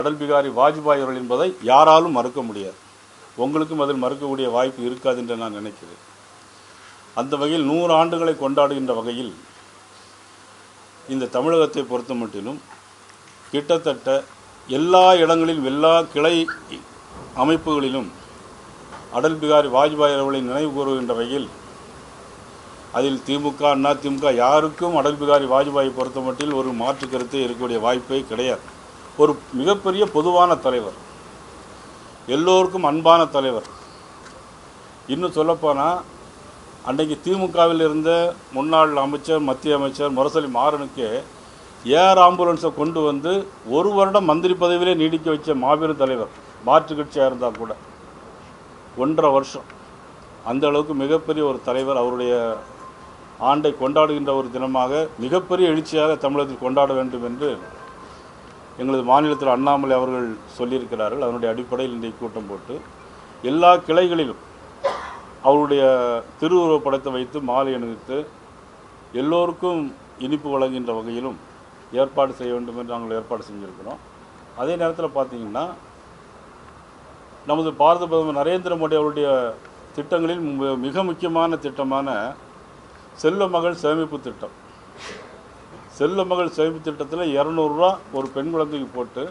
அடல் பிகாரி வாஜ்பாய் அவர்கள் என்பதை யாராலும் மறுக்க முடியாது. உங்களுக்கும் அதில் மறுக்கக்கூடிய வாய்ப்பு இருக்காது என்று நான் நினைக்கிறேன். அந்த வகையில் 100 ஆண்டுகளை கொண்டாடுகின்ற வகையில் இந்த தமிழகத்தை பொறுத்த மட்டிலும் கிட்டத்தட்ட எல்லா இடங்களிலும் எல்லா கிளை அமைப்புகளிலும் அடல் பிகாரி வாஜ்பாய் அவர்களை நினைவு கூறுகின்ற வகையில் அதில் திமுக அண்ணா திமுக யாருக்கும் அடல் பிகாரி வாஜ்பாயை பொறுத்த மட்டில் ஒரு மாற்று கருத்து இருக்கக்கூடிய வாய்ப்பே கிடையாது. ஒரு மிகப்பெரிய பொதுவான தலைவர், எல்லோருக்கும் அன்பான தலைவர். இன்னும் சொல்லப்போனால் அன்றைக்கு திமுகவில் இருந்த முன்னாள் அமைச்சர் மத்திய அமைச்சர் முரசொலி மாறனுக்கு ஏர் ஆம்புலன்ஸை கொண்டு வந்து 1 வருடம் மந்திரி பதவியிலே நீடிக்க வச்ச மாபெரும் தலைவர். மாற்று கட்சியாக இருந்தால் கூட 1.5 வருஷம் அந்த அளவுக்கு மிகப்பெரிய ஒரு தலைவர். அவருடைய ஆண்டை கொண்டாடுகின்ற ஒரு தினமாக மிகப்பெரிய எழுச்சியாக தமிழகத்தில் கொண்டாட வேண்டும் என்று எங்களது மாநிலத்தில் அண்ணாமலை அவர்கள் சொல்லியிருக்கிறார்கள். அதனுடைய அடிப்படையில் இன்றைக்கு கூட்டம் போட்டு எல்லா கிளைகளிலும் அவருடைய திருவுருவப் படத்தை வைத்து மாலை அணிவித்து எல்லோருக்கும் இனிப்பு வழங்குகின்ற வகையிலும் ஏற்பாடு செய்ய வேண்டும் என்று நாங்கள் ஏற்பாடு செஞ்சுருக்கிறோம். அதே நேரத்தில் பார்த்திங்கன்னா நமது பாரத பிரதமர் நரேந்திர மோடி அவருடைய திட்டங்களில் மிக முக்கியமான திட்டமான செல்வ மகள் சேமிப்பு திட்டம். செல்வ மகள் சேமிப்பு திட்டத்தில் 200 ரூபா ஒரு பெண் குழந்தைக்கு போட்டு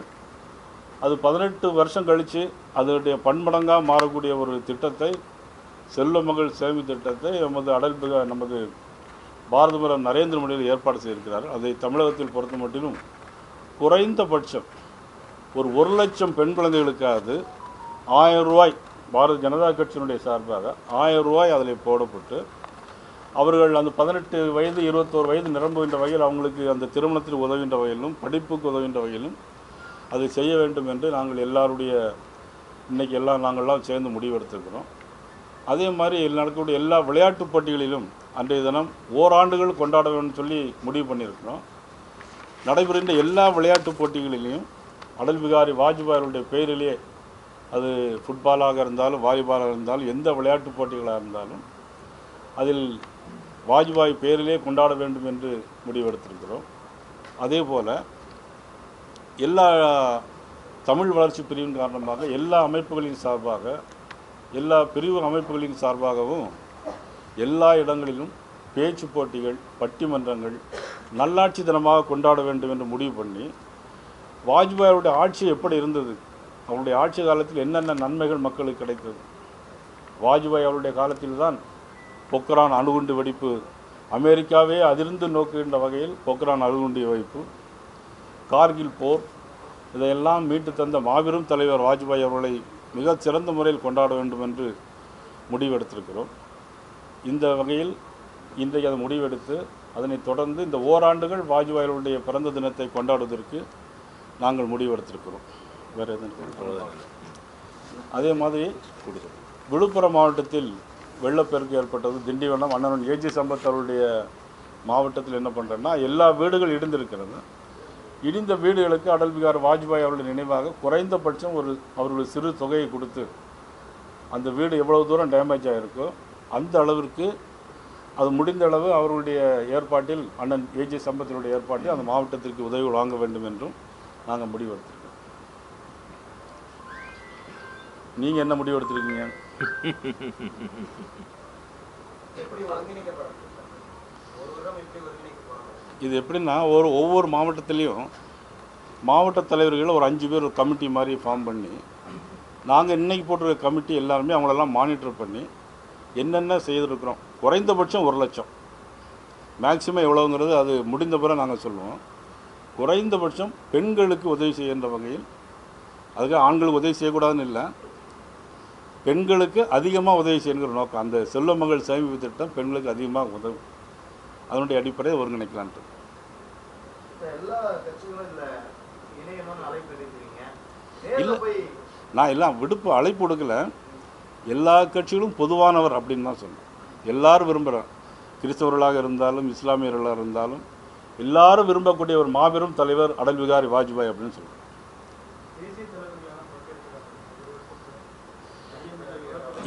அது 18 வருஷம் கழித்து அதனுடைய பன்மடங்காக மாறக்கூடிய ஒரு திட்டத்தை, செல்வ மகள் சேமிப்பு திட்டத்தை நமது பாரத பிரதமர் நரேந்திர மோடி ஏற்பாடு செய்திருக்கிறார்கள். அதை தமிழகத்தில் பொறுத்த மட்டிலும் குறைந்தபட்சம் ஒரு 1 லட்சம் பெண் குழந்தைகளுக்காவது 1000 ரூபாய் பாரதிய ஜனதா கட்சியினுடைய சார்பாக 1000 ரூபாய் அதில் போடப்பட்டு அவர்கள் அந்த 18 வயது 21 வயது நிரம்புகின்ற வகையில் அவங்களுக்கு அந்த திருமணத்தில் உதவுகின்ற வகையிலும் படிப்புக்கு உதவுகின்ற வகையிலும் அதை செய்ய வேண்டும் என்று நாங்கள் எல்லாருடைய இன்றைக்கி நாங்கள்லாம் சேர்ந்து முடிவெடுத்திருக்கிறோம். அதே மாதிரி நடக்கக்கூடிய எல்லா விளையாட்டுப் போட்டிகளிலும் அன்றைய தினம் ஓராண்டுகள் கொண்டாட வேண்டும் சொல்லி முடிவு பண்ணியிருக்கிறோம். நடைபெறுகின்ற எல்லா விளையாட்டுப் போட்டிகளிலையும் அடல் பிகாரி வாஜ்பாய் அவருடைய பெயரிலே, அது ஃபுட்பாலாக இருந்தாலும் வாலிபாலாக இருந்தாலும் எந்த விளையாட்டுப் போட்டிகளாக இருந்தாலும் அதில் வாஜ்பாய் பெயரிலே கொண்டாட வேண்டும் என்று முடிவெடுத்திருக்கிறோம். அதே போல் எல்லா தமிழ் வளர்ச்சி பிரிவின் காரணமாக எல்லா அமைப்புகளின் சார்பாக எல்லா பிரிவு அமைப்புகளின் சார்பாகவும் எல்லா இடங்களிலும் பேச்சு போட்டிகள், பட்டிமன்றங்கள், நல்லாட்சி தினமாக கொண்டாட வேண்டும் என்று முடிவு பண்ணி வாஜ்பாய் அவருடைய ஆட்சி எப்படி இருந்தது, அவருடைய ஆட்சி காலத்தில் என்னென்ன நன்மைகள் மக்களுக்கு கிடைத்தது. வாஜ்பாய் அவருடைய காலத்தில் தான் பொக்ரான் அணுகுண்டு வெடிப்பு, அமெரிக்காவே அதிர்ந்து நோக்குகின்ற வகையில் பொக்ரான் அணுகுண்டு வெடிப்பு, கார்கில் போர், இதையெல்லாம் மீட்டு தந்த மாபெரும் தலைவர் வாஜ்பாய் அவர்களை மிக சிறந்த முறையில் கொண்டாட வேண்டும் என்று முடிவெடுத்திருக்கிறோம். இந்த வகையில் இன்றைக்கு அதை முடிவெடுத்து அதனைத் தொடர்ந்து இந்த ஓராண்டுகள் வாஜ்பாய் அவர்களுடைய பிறந்த தினத்தை கொண்டாடுவதற்கு நாங்கள் முடிவெடுத்திருக்கிறோம். வேறு எதுவும் அதே மாதிரி விழுப்புரம் மாவட்டத்தில் வெள்ளப்பெருக்கு ஏற்பட்டது. திண்டிவனம் அண்ணன் ஏஜி சம்பத் அவருடைய மாவட்டத்தில் என்ன பண்ணுறேன்னா, எல்லா வீடுகள் இடிந்திருக்கிறது. இடிந்த வீடுகளுக்கு அடல் பிகாரி வாஜ்பாய் அவருடைய நினைவாக குறைந்தபட்சம் அவர்களுக்கு சிறு தொகையை கொடுத்து அந்த வீடு எவ்வளவு தூரம் டேமேஜ் ஆகிருக்கோ அந்த அளவிற்கு அது முடிந்த அளவு அவர்களுடைய ஏற்பாட்டில், அண்ணன் ஏஜி சம்பத்தினுடைய ஏற்பாட்டில் அந்த மாவட்டத்திற்கு உதவி வாங்க வேண்டும் என்றும் நாங்கள் முடிவெடுத்திருக்கோம். நீங்கள் என்ன முடிவு எடுத்திருக்கீங்க? இது எப்படின்னா, ஒவ்வொரு மாவட்டத்திலையும் மாவட்ட தலைவர்கள் ஒரு 5 பேர் ஒரு கமிட்டி மாதிரி ஃபார்ம் பண்ணி, நாங்கள் இன்றைக்கி போட்டிருக்க கமிட்டி எல்லாருமே அவங்களெல்லாம் மானிட்டர் பண்ணி என்னென்ன செய்திருக்கிறோம். குறைந்தபட்சம் 1 லட்சம், மேக்சிமம் எவ்வளோங்கிறது அது முடிந்த பிறகு நாங்கள் சொல்லுவோம். குறைந்தபட்சம் பெண்களுக்கு உதவி செய்கின்ற வகையில், அதுக்கு ஆண்களுக்கு உதவி செய்யக்கூடாதுன்னு இல்லை, பெண்களுக்கு அதிகமாக உதவி செய்யணுங்கிற நோக்கம். அந்த செல்வ மகள் சேமிப்பு திட்டம் பெண்களுக்கு அதிகமாக உதவும். அதனுடைய அடிப்படையை ஒருங்கிணைக்கலான்ட்டு. இல்லை, நான் எல்லாம் விடுப்பு அழைப்பு கொடுக்கல. எல்லா கட்சிகளும் பொதுவானவர் அப்படின்னு தான் சொன்னேன். எல்லாரும் விரும்புகிறேன். கிறிஸ்தவர்களாக இருந்தாலும் இஸ்லாமியர்களாக இருந்தாலும் எல்லாரும் விரும்பக்கூடிய ஒரு மாபெரும் தலைவர் அடல் பிகாரி வாஜ்பாய் அப்படின்னு சொல்லுவேன்.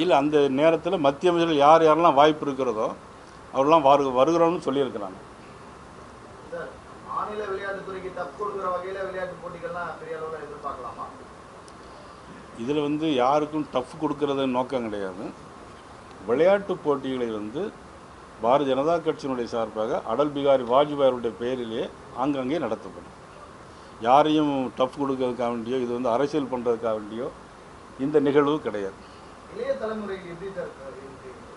இல்லை, அந்த நேரத்தில் மத்திய அமைச்சர்கள் யாரெல்லாம் வாய்ப்பு இருக்கிறதோ அவரெல்லாம் வருகிறோம்னு சொல்லியிருக்கிறாங்க. மாநில விளையாட்டுத்துறைக்கு தப்பு கொடுக்குற வகையில் விளையாட்டு போட்டிகள்லாம் பெரிய அளவில் எதிர்பார்க்கலாமா? இதில் வந்து யாருக்கும் டஃப் கொடுக்கறது நோக்கம் கிடையாது. விளையாட்டு போட்டிகளை வந்து பாரதிய ஜனதா கட்சியினுடைய சார்பாக அடல் பிகாரி வாஜ்பாய் அவருடைய பெயரிலேயே ஆங்காங்கே நடத்தப்படும். யாரையும் டஃப் கொடுக்கறதுக்காக வேண்டியோ இது வந்து அரசியல் பண்ணுறதுக்காக வேண்டியோ இந்த நிகழ்வு கிடையாது. இளைய தலைமுறைக்கு எப்படி சார்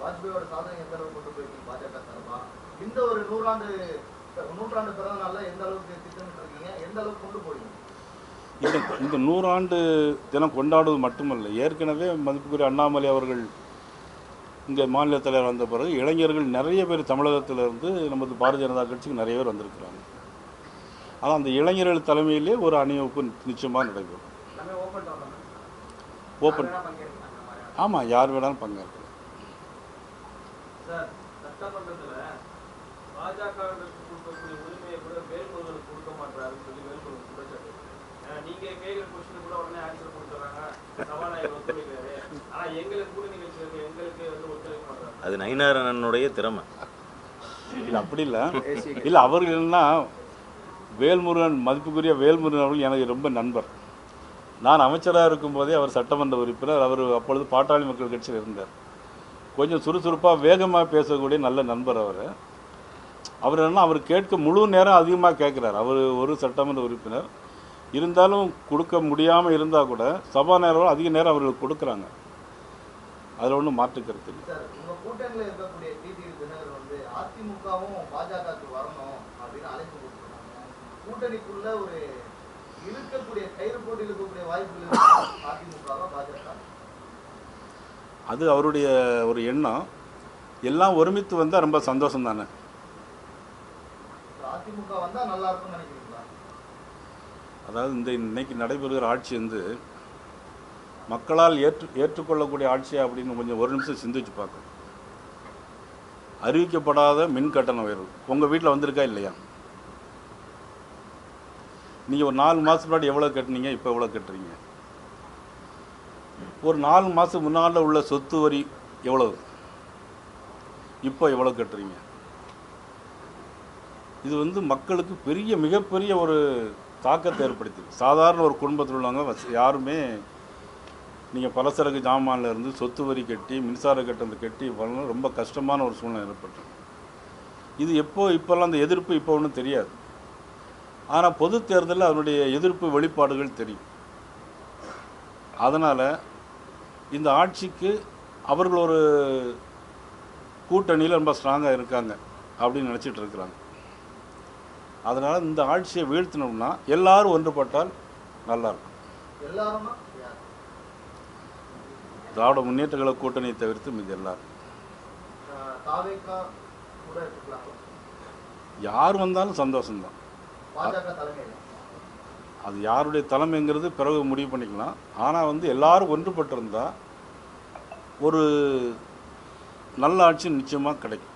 வாஜ்பாயோட சாதனை எந்த அளவுக்கு கொண்டு போயிருக்கீங்க பாஜக சார்பா? இந்த ஒரு நூற்றாண்டு பிறந்த நாள்ல எந்த அளவுக்கு திட்டமிட்டு இருக்கீங்க, எந்த அளவுக்கு கொண்டு போறீங்க? இந்த 100 ஆண்டு தினம் கொண்டாடுவது மட்டுமல்ல, ஏற்கனவே மதிப்புக்குரிய அண்ணாமலை அவர்கள் இங்கே மாநில தலைவர் வந்த பிறகு இளைஞர்கள் நிறைய பேர் தமிழகத்திலிருந்து நமது பாரதிய ஜனதா கட்சிக்கு நிறைய பேர் வந்திருக்கிறாங்க. ஆனால் அந்த இளைஞர்கள் தலைமையிலே ஒரு அணிவகுப்பு நிச்சயமாக நடைபெறும். ஓப்பன். ஆமாம், யார் வேணாலும் பங்கேற்கலாம். அது நயினாரனுடைய திறமை இல்லை, அப்படி இல்லை. இல்லை, அவர்கள்னா வேல்முருகன், மதிப்புக்குரிய வேல்முருகன் அவர்கள் எனக்கு ரொம்ப நண்பர். நான் அமைச்சராக இருக்கும்போதே அவர் சட்டமன்ற உறுப்பினர். அவர் அப்பொழுது பாட்டாளி மக்கள் கட்சியில் இருந்தார். கொஞ்சம் சுறுசுறுப்பாக வேகமாக பேசக்கூடிய நல்ல நண்பர் அவர் என்ன, அவர் கேட்க முழு நேரம் அதிகமாக கேட்குறார். அவர் ஒரு சட்டமன்ற உறுப்பினர் இருந்தாலும் கொடுக்க முடியாமல் இருந்தால் கூட சபாநாயகர் அதிக நேரம் அவர்களுக்கு கொடுக்குறாங்க. அதில் ஒன்றும் மாற்று கருத்து இல்லை. கூட்டணியில் இருக்கக்கூடிய டிடிவி தினகரன் வந்து அதிமுகவும் பாஜகவுக்கு வரணும் அப்படின்னு அழைப்பு கொடுத்துருக்காங்க. கூட்டணிக்குள்ள ஒரு இருக்கக்கூடிய கயிறு போட்டு இருக்கக்கூடிய வாய்ப்புகள் அதிமுகவா பாஜக? அது அவருடைய ஒரு எண்ணம். எல்லாம் ஒருமித்து வந்தால் ரொம்ப சந்தோஷம் தானே. அதிமுக வந்தால் நல்லா இருக்கும்னு நினைக்கிறீங்களா? அதாவது இன்னைக்கு நடைபெறுகிற ஆட்சி வந்து மக்களால் ஏற்றுக்கொள்ளக்கூடிய ஆட்சியா அப்படின்னு கொஞ்சம் ஒரு நிமிஷம் சிந்திச்சு பார்க்கணும். அறிவிக்கப்படாத மின் கட்டண உயர்வு உங்கள் வீட்டில் வந்திருக்கா இல்லையா? நீங்கள் ஒரு 4 மாதத்துக்கு முன்னாடி எவ்வளோ கட்டுனீங்க, இப்போ எவ்வளோ கட்டுறீங்க? ஒரு 4 மாதத்துக்கு முன்னால் உள்ள சொத்து வரி எவ்வளவு, இப்போ எவ்வளோ கட்டுறீங்க? இது வந்து மக்களுக்கு மிகப்பெரிய ஒரு தாக்கத்தை ஏற்படுத்திது. சாதாரண ஒரு குடும்பத்தில் உள்ளவங்க யாருமே நீங்கள் பலசரக்கு ஜாமான்ல இருந்து சொத்து வரி கட்டி மின்சார கட்டணத்தை கட்டி வரணும், ரொம்ப கஷ்டமான ஒரு சூழ்நிலை ஏற்பட்டு. இது இப்போல்லாம் அந்த எதிர்ப்பு இப்போ ஒன்றும் தெரியாது. ஆனால் பொது தேர்தலில் அதனுடைய எதிர்ப்பு வெளிப்பாடுகள் தெரியும். அதனால் இந்த ஆட்சிக்கு அவர்கள் ஒரு கூட்டணியில் ரொம்ப ஸ்ட்ராங்காக இருக்காங்க அப்படின்னு நினச்சிட்டு இருக்கிறாங்க. அதனால் இந்த ஆட்சியை வீழ்த்தினோம்னா எல்லாரும் ஒன்றுபட்டால் நல்லாயிருக்கும். திராவிட முன்னேற்ற கழக கூட்டணியை தவிர்த்து மீது எல்லாரும் யார் வந்தாலும் சந்தோஷம்தான். அது யாருடைய தலைமைங்கிறது பிறகு முடிவு பண்ணிக்கலாம். ஆனால் வந்து எல்லாரும் ஒன்றுபட்டிருந்தால் ஒரு நல்ல ஆட்சி நிச்சயமாக கிடைக்கும்.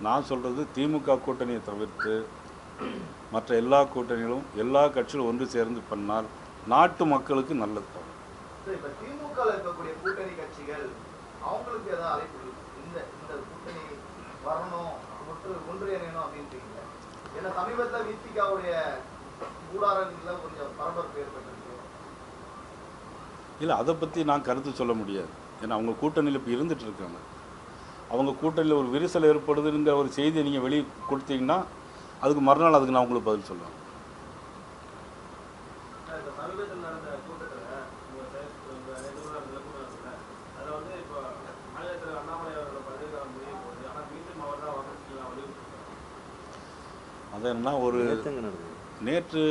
நான் சொல்கிறது திமுக கூட்டணியை தவிர்த்து மற்ற எல்லா கூட்டணிகளும் எல்லா கட்சிகளும் ஒன்று சேர்ந்து பண்ணால் நாட்டு மக்களுக்கு நல்லது. திமுகவில் இருக்கக்கூடிய கூட்டணி கட்சிகள் அவங்களுக்கு ஏதாவது அழைப்பு இந்த கூட்டணி வரணும், ஒன்றியணும் அப்படின்றீங்க? ஏன்னா சமீபத்தில் விசிகாவுடைய கூடாரங்களில் கொஞ்சம் பரபரப்பு ஏற்பட்டிருக்கு. இல்லை, அதை பற்றி நான் கருத்து சொல்ல முடியாது. ஏன்னா அவங்க கூட்டணியில் இப்போ இருந்துட்டு இருக்காங்க. அவங்க கூட்டணியில் ஒரு விரிசல் ஏற்படுதுங்கிற ஒரு செய்தியை நீங்கள் வெளியே கொடுத்தீங்கன்னா அதுக்கு மறுநாள் அதுக்கு நான் உங்களுக்கு பதில் சொல்லுவேன். அது என்ன ஒரு நேற்று